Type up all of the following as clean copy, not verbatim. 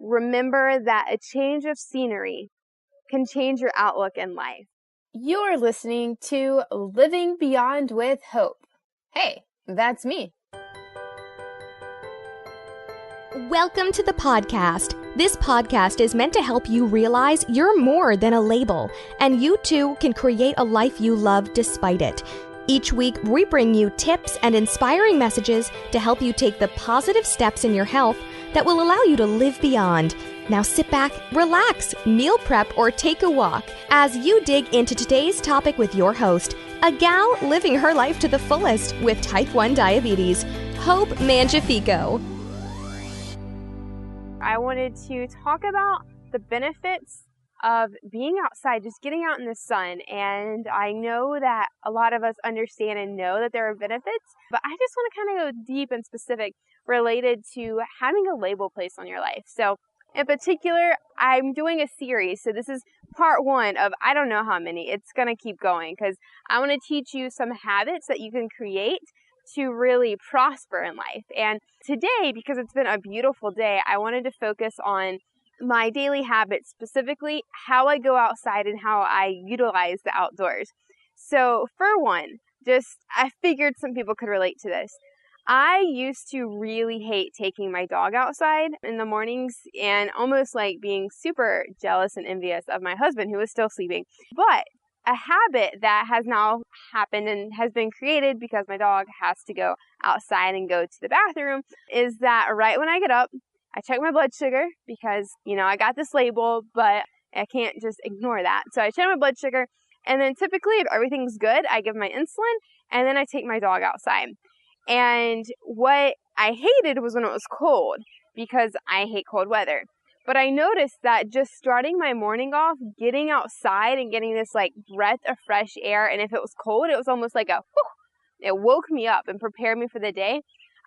remember that a change of scenery can change your outlook in life. You're listening to Living Beyond with Hope. Hey, that's me. Welcome to the podcast. This podcast is meant to help you realize you're more than a label, and you too can create a life you love despite it. Each week, we bring you tips and inspiring messages to help you take the positive steps in your health that will allow you to live beyond. Now sit back, relax, meal prep, or take a walk as you dig into today's topic with your host, a gal living her life to the fullest with type 1 diabetes, Hope Mangiafico. I wanted to talk about the benefits of being outside, just getting out in the sun. And I know that a lot of us understand and know that there are benefits, but I just want to kind of go deep and specific related to having a label placed on your life. So in particular, I'm doing a series. So this is part 1 of I don't know how many. It's going to keep going because I want to teach you some habits that you can create to really prosper in life. And today, because it's been a beautiful day, I wanted to focus on my daily habits, specifically how I go outside and how I utilize the outdoors. So for one, I figured some people could relate to this. I used to really hate taking my dog outside in the mornings and almost like being super jealous and envious of my husband who was still sleeping. But a habit that has now happened and has been created because my dog has to go outside and go to the bathroom is that right when I get up, I check my blood sugar because, I got this label, but I can't just ignore that. So I check my blood sugar, and then typically if everything's good, I give my insulin, and then I take my dog outside. And what I hated was when it was cold because I hate cold weather. But I noticed that just starting my morning off, getting outside and getting this like breath of fresh air, and if it was cold, it was almost like it woke me up and prepared me for the day.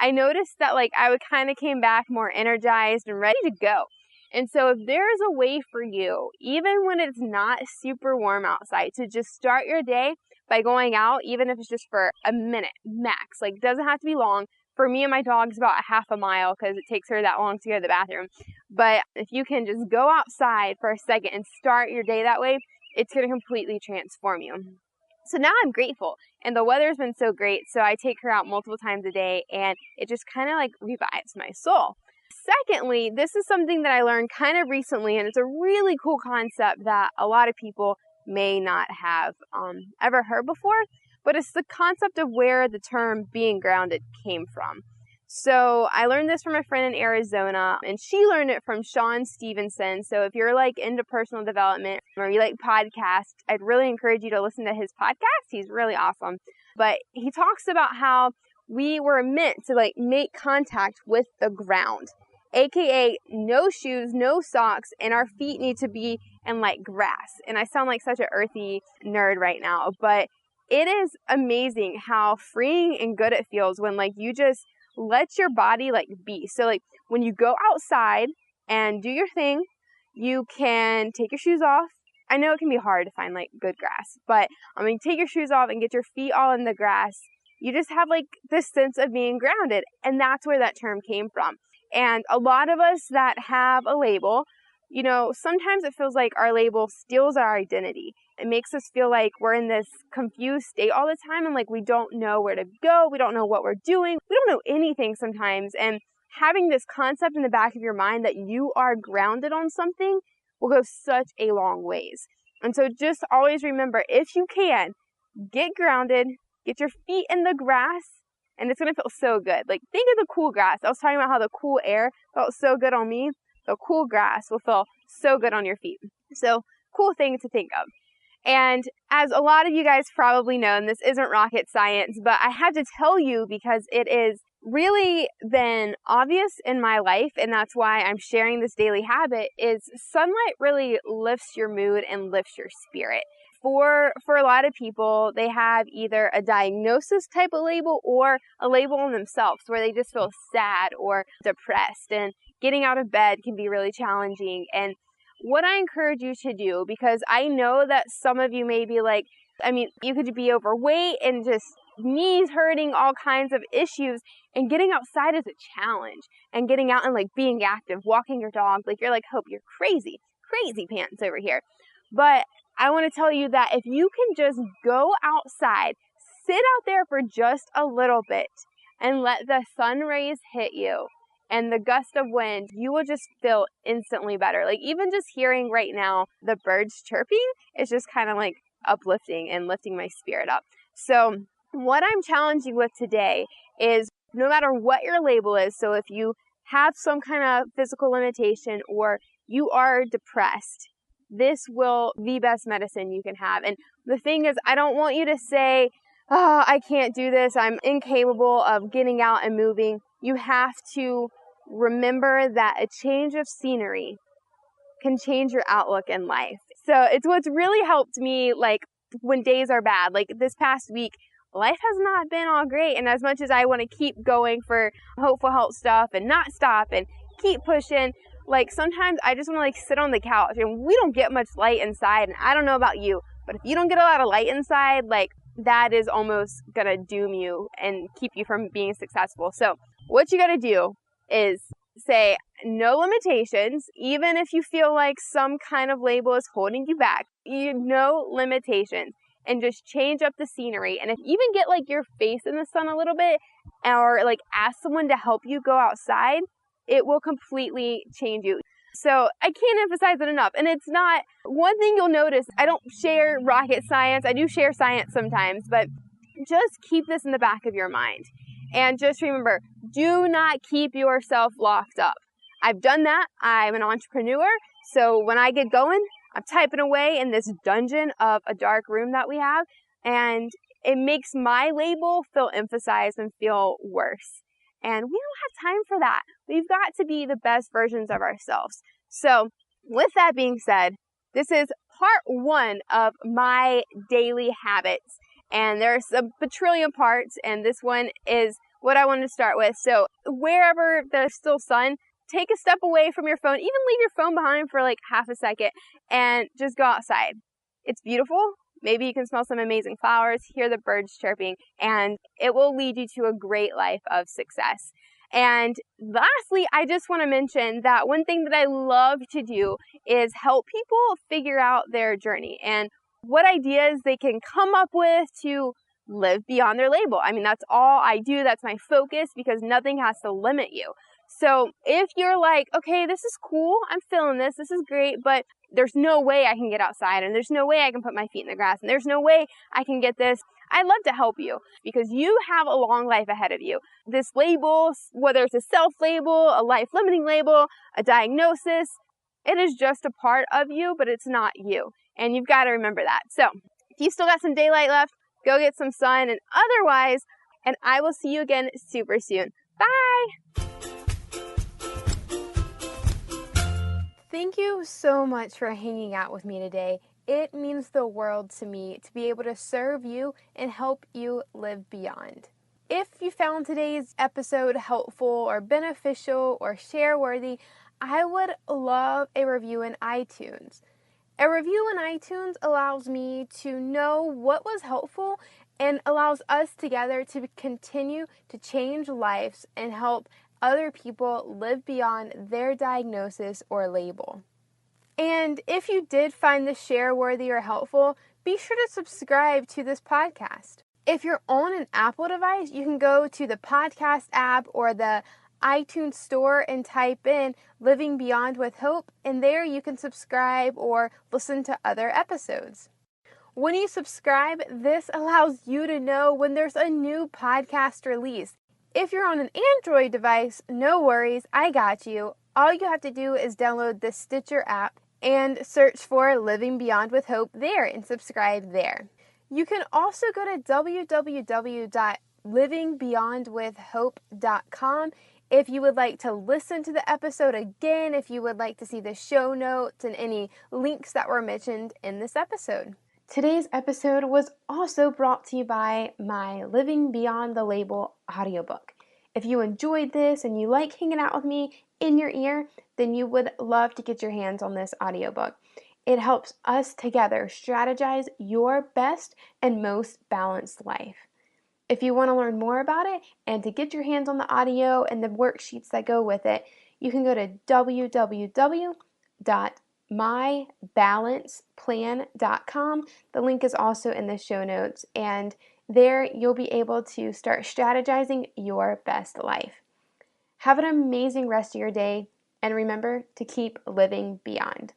I noticed that I would kind of came back more energized and ready to go. And so if there is a way for you, even when it's not super warm outside, to just start your day by going out, even if it's just for a minute max, it doesn't have to be long. For me and my dog's about a half a mile because it takes her that long to go to the bathroom. But if you can just go outside for a second and start your day that way, it's going to completely transform you. So now I'm grateful, and the weather's been so great, so I take her out multiple times a day, and it just kind of revives my soul. Secondly, this is something that I learned kind of recently, and it's a really cool concept that a lot of people may not have ever heard before, but it's the concept of where the term being grounded came from. So I learned this from a friend in Arizona, and she learned it from Sean Stevenson. So if you're into personal development or you like podcasts, I'd really encourage you to listen to his podcast. He's really awesome. But he talks about how we were meant to make contact with the ground, aka no shoes, no socks, and our feet need to be in grass. And I sound like such an earthy nerd right now, but it is amazing how freeing and good it feels when you just let your body be. So when you go outside and do your thing, you can take your shoes off. I know it can be hard to find good grass, but take your shoes off and get your feet all in the grass. You just have this sense of being grounded, and that's where that term came from. And a lot of us that have a label, sometimes it feels like our label steals our identity. It makes us feel like we're in this confused state all the time and we don't know where to go. We don't know what we're doing. We don't know anything sometimes. And having this concept in the back of your mind that you are grounded on something will go such a long ways. And so just always remember, if you can, get grounded, get your feet in the grass, and it's going to feel so good. Think of the cool grass. I was talking about how the cool air felt so good on me. The cool grass will feel so good on your feet. So cool thing to think of. And as a lot of you guys probably know, and this isn't rocket science, but I had to tell you because it is really been obvious in my life, and that's why I'm sharing this daily habit, is sunlight really lifts your mood and lifts your spirit. For a lot of people, they have either a diagnosis type of label or a label on themselves where they just feel sad or depressed, and getting out of bed can be really challenging. And what I encourage you to do, because I know that some of you may be you could be overweight and just knees hurting, all kinds of issues. And getting outside is a challenge. And getting out and like being active, walking your dog, like you're like, Hope, you're crazy pants over here. But I want to tell you that if you can just go outside, sit out there for just a little bit and let the sun rays hit you and the gust of wind, you will just feel instantly better. Like even just hearing right now the birds chirping is just kind of like uplifting and lifting my spirit up. So what I'm challenging with today is no matter what your label is, so if you have some kind of physical limitation or you are depressed, this will be the best medicine you can have. And the thing is, I don't want you to say, oh, I can't do this, I'm incapable of getting out and moving. You have to remember that a change of scenery can change your outlook in life. So it's what's really helped me, like when days are bad. Like this past week, life has not been all great. And as much as I want to keep going for hopeful health stuff and not stop and keep pushing, like sometimes I just want to like sit on the couch, and we don't get much light inside. And I don't know about you, but if you don't get a lot of light inside, like that is almost gonna doom you and keep you from being successful. So what you gotta do is say no limitations, even if you feel like some kind of label is holding you back. No limitations, and just change up the scenery. And if you even get like your face in the sun a little bit, or like ask someone to help you go outside, it will completely change you. So I can't emphasize it enough. And it's not, one thing you'll notice, I don't share rocket science. I do share science sometimes, but just keep this in the back of your mind. And just remember, do not keep yourself locked up. I've done that. I'm an entrepreneur. So when I get going, I'm typing away in this dungeon of a dark room that we have. And it makes my label feel emphasized and feel worse. And we don't have time for that. We've got to be the best versions of ourselves. So with that being said, this is part 1 of my daily habits. And there's a bajillion parts, and this one is what I wanted to start with. So wherever there's still sun, take a step away from your phone, even leave your phone behind for like half a second, and just go outside. It's beautiful. Maybe you can smell some amazing flowers, hear the birds chirping, and it will lead you to a great life of success. And lastly, I just want to mention that one thing that I love to do is help people figure out their journey and what ideas they can come up with to live beyond their label. I mean, that's all I do. That's my focus, because nothing has to limit you. So if you're like, okay, this is cool, I'm feeling this is great, but there's no way I can get outside, and there's no way I can put my feet in the grass, and there's no way I can get this, I'd love to help you, because you have a long life ahead of you. This label, whether it's a self-label, a life-limiting label, a diagnosis, it is just a part of you, but it's not you. And you've got to remember that. So if you still got some daylight left, go get some sun, and otherwise, and I will see you again super soon. Bye! Thank you so much for hanging out with me today. It means the world to me to be able to serve you and help you live beyond. If you found today's episode helpful or beneficial or share-worthy, I would love a review in iTunes. A review in iTunes allows me to know what was helpful and allows us together to continue to change lives and help other people live beyond their diagnosis or label. And if you did find this share-worthy or helpful, be sure to subscribe to this podcast. If you're on an Apple device, you can go to the podcast app or the iTunes store and type in Living Beyond with Hope, and there you can subscribe or listen to other episodes. When you subscribe, this allows you to know when there's a new podcast released. If you're on an Android device, no worries, I got you. All you have to do is download the Stitcher app and search for Living Beyond with Hope there and subscribe there. You can also go to www.livingbeyondwithhope.com if you would like to listen to the episode again, if you would like to see the show notes and any links that were mentioned in this episode. Today's episode was also brought to you by my Living Beyond the Label audiobook. If you enjoyed this and you like hanging out with me in your ear, then you would love to get your hands on this audiobook. It helps us together strategize your best and most balanced life. If you want to learn more about it and to get your hands on the audio and the worksheets that go with it, you can go to www.mybalanceplan.com. The link is also in the show notes, and there you'll be able to start strategizing your best life. Have an amazing rest of your day, and remember to keep living beyond.